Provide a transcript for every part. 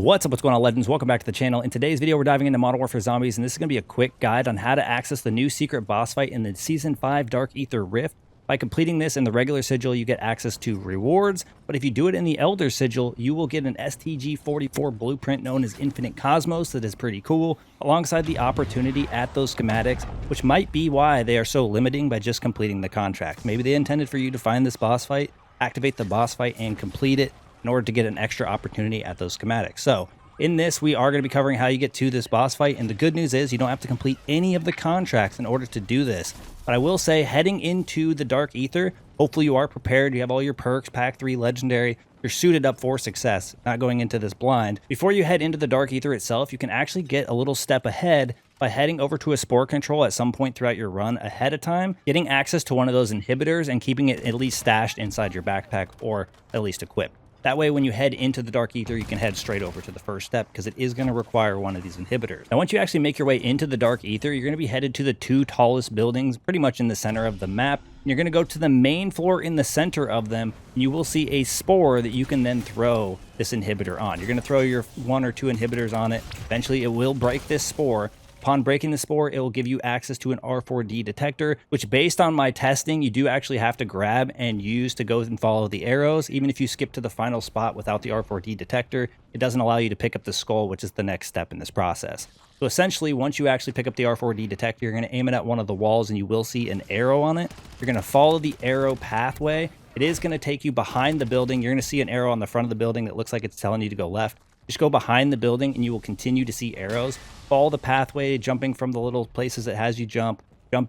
What's up, what's going on, legends? Welcome back to the channel. In today's video, we're diving into Modern Warfare Zombies, and this is going to be a quick guide on how to access the new secret boss fight in the Season 5 Dark Aether Rift. By completing this in the regular sigil, you get access to rewards, but if you do it in the Elder sigil, you will get an STG-44 blueprint known as Infinite Cosmos that is pretty cool, alongside the opportunity at those schematics, which might be why they are so limiting by just completing the contract. Maybe they intended for you to find this boss fight, activate the boss fight, and complete it in order to get an extra opportunity at those schematics. So in this, we are going to be covering how you get to this boss fight, and the good news is you don't have to complete any of the contracts in order to do this. But I will say, heading into the Dark Aether, hopefully you are prepared, you have all your perks, Pack 3, Legendary, you're suited up for success, not going into this blind. Before you head into the Dark Aether itself, you can actually get a little step ahead by heading over to a Spore control at some point throughout your run ahead of time, getting access to one of those inhibitors and keeping it at least stashed inside your backpack or at least equipped. That way, when you head into the Dark Aether, you can head straight over to the first step because it is going to require one of these inhibitors. Now, once you actually make your way into the Dark Aether, you're going to be headed to the two tallest buildings pretty much in the center of the map. And you're going to go to the main floor in the center of them, and you will see a spore that you can then throw this inhibitor on. You're going to throw your 1 or 2 inhibitors on it. Eventually, it will break this spore. Upon breaking the spore, it will give you access to an R4D detector, which based on my testing, you do actually have to grab and use to go and follow the arrows. Even if you skip to the final spot without the R4D detector, it doesn't allow you to pick up the skull, which is the next step in this process. So essentially, once you actually pick up the R4D detector, you're going to aim it at one of the walls and you will see an arrow on it. You're going to follow the arrow pathway. It is going to take you behind the building. You're going to see an arrow on the front of the building that looks like it's telling you to go left. Just go behind the building and you will continue to see arrows. Follow the pathway, jumping from the little places it has you jump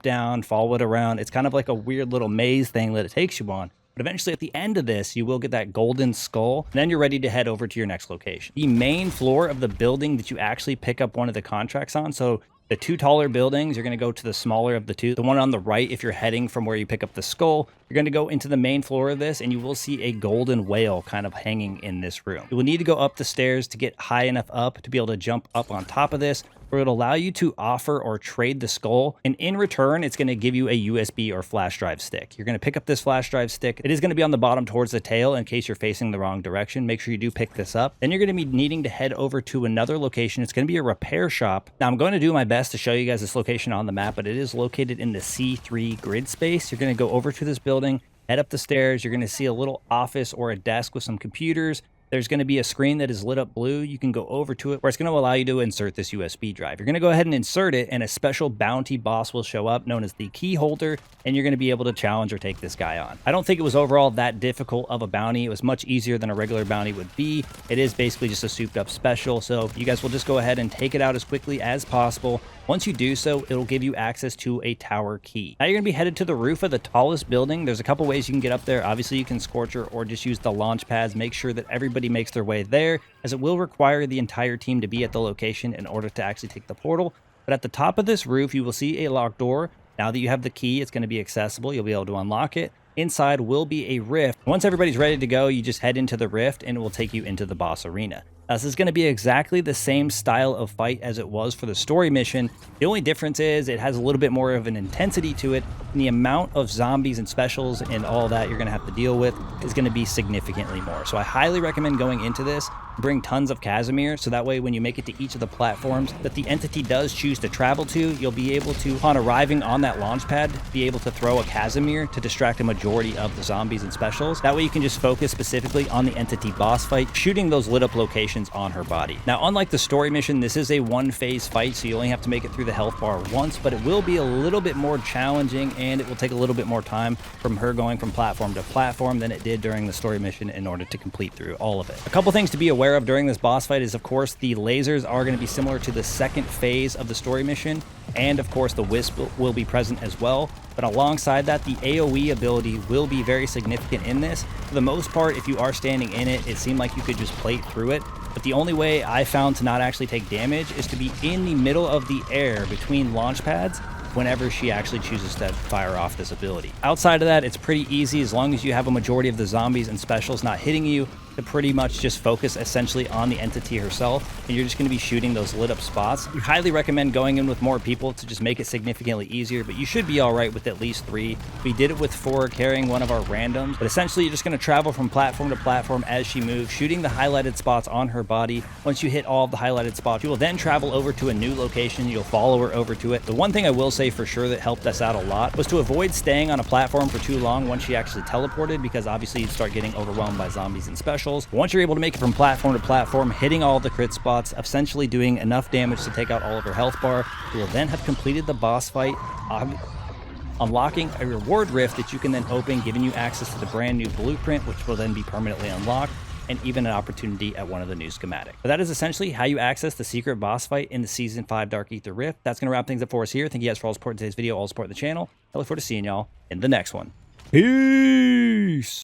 down, follow it around. It's kind of like a weird little maze thing that it takes you on. But eventually at the end of this, you will get that golden skull, and then you're ready to head over to your next location. The main floor of the building that you actually pick up one of the contracts on, so the 2 taller buildings, you're going to go to the smaller of the 2. The one on the right, if you're heading from where you pick up the skull, you're going to go into the main floor of this, and you will see a golden whale kind of hanging in this room. You will need to go up the stairs to get high enough up to be able to jump up on top of this, where it'll allow you to offer or trade the skull, and in return, it's going to give you a USB or flash drive stick. You're going to pick up this flash drive stick. It is going to be on the bottom towards the tail in case you're facing the wrong direction. Make sure you do pick this up. Then you're going to be needing to head over to another location. It's going to be a repair shop. Now, I'm going to do my best to show you guys this location on the map, but it is located in the C3 grid space. You're going to go over to this building, head up the stairs. You're going to see a little office or a desk with some computers. There's going to be a screen that is lit up blue. You can go over to it where it's going to allow you to insert this USB drive. You're going to go ahead and insert it, and a special bounty boss will show up known as the Keyholder, and you're going to be able to challenge or take this guy on. I don't think it was overall that difficult of a bounty. It was much easier than a regular bounty would be. It is basically just a souped up special, so you guys will just go ahead and take it out as quickly as possible. Once you do so, it'll give you access to a tower key. Now you're going to be headed to the roof of the tallest building. There's a couple ways you can get up there. Obviously, you can Scorcher or just use the launch pads. Make sure that everybody makes their way there, as it will require the entire team to be at the location in order to actually take the portal. But at the top of this roof, you will see a locked door. Now that you have the key, it's going to be accessible. You'll be able to unlock it. Inside will be a rift. Once everybody's ready to go, you just head into the rift and it will take you into the boss arena. Now, this is going to be exactly the same style of fight as it was for the story mission. The only difference is it has a little bit more of an intensity to it, and the amount of zombies and specials and all that you're going to have to deal with is going to be significantly more. So I highly recommend going into this, bring tons of Casimir, so that way when you make it to each of the platforms that the entity does choose to travel to, you'll be able to, upon arriving on that launch pad, be able to throw a Casimir to distract a majority of the zombies and specials. That way you can just focus specifically on the entity boss fight, shooting those lit up locations on her body. Now, unlike the story mission, this is a one-phase fight, so you only have to make it through the health bar once, but it will be a little bit more challenging, and it will take a little bit more time from her going from platform to platform than it did during the story mission in order to complete through all of it. A couple things to be aware of during this boss fight is, of course, the lasers are going to be similar to the second phase of the story mission, and of course the Wisp will be present as well. But alongside that, the AoE ability will be very significant in this. For the most part, if you are standing in it, it seemed like you could just plate through it. But the only way I found to not actually take damage is to be in the middle of the air between launch pads whenever she actually chooses to fire off this ability. Outside of that, it's pretty easy as long as you have a majority of the zombies and specials not hitting you. to pretty much just focus essentially on the entity herself, and you're just going to be shooting those lit up spots. I highly recommend going in with more people to just make it significantly easier, but you should be all right with at least 3. We did it with 4 carrying one of our randoms, but essentially you're just going to travel from platform to platform as she moves, shooting the highlighted spots on her body. Once you hit all of the highlighted spots, you will then travel over to a new location. You'll follow her over to it. The one thing I will say for sure that helped us out a lot was to avoid staying on a platform for too long once she actually teleported, because obviously you'd start getting overwhelmed by zombies and specials. Once you're able to make it from platform to platform, hitting all the crit spots, essentially doing enough damage to take out all of her health bar, you will then have completed the boss fight, unlocking a reward rift that you can then open, giving you access to the brand new blueprint, which will then be permanently unlocked, and even an opportunity at one of the new schematics. But that is essentially how you access the secret boss fight in the Season 5 Dark Aether Rift. That's going to wrap things up for us here. Thank you guys for all support in today's video, all support the channel. I look forward to seeing y'all in the next one. Peace!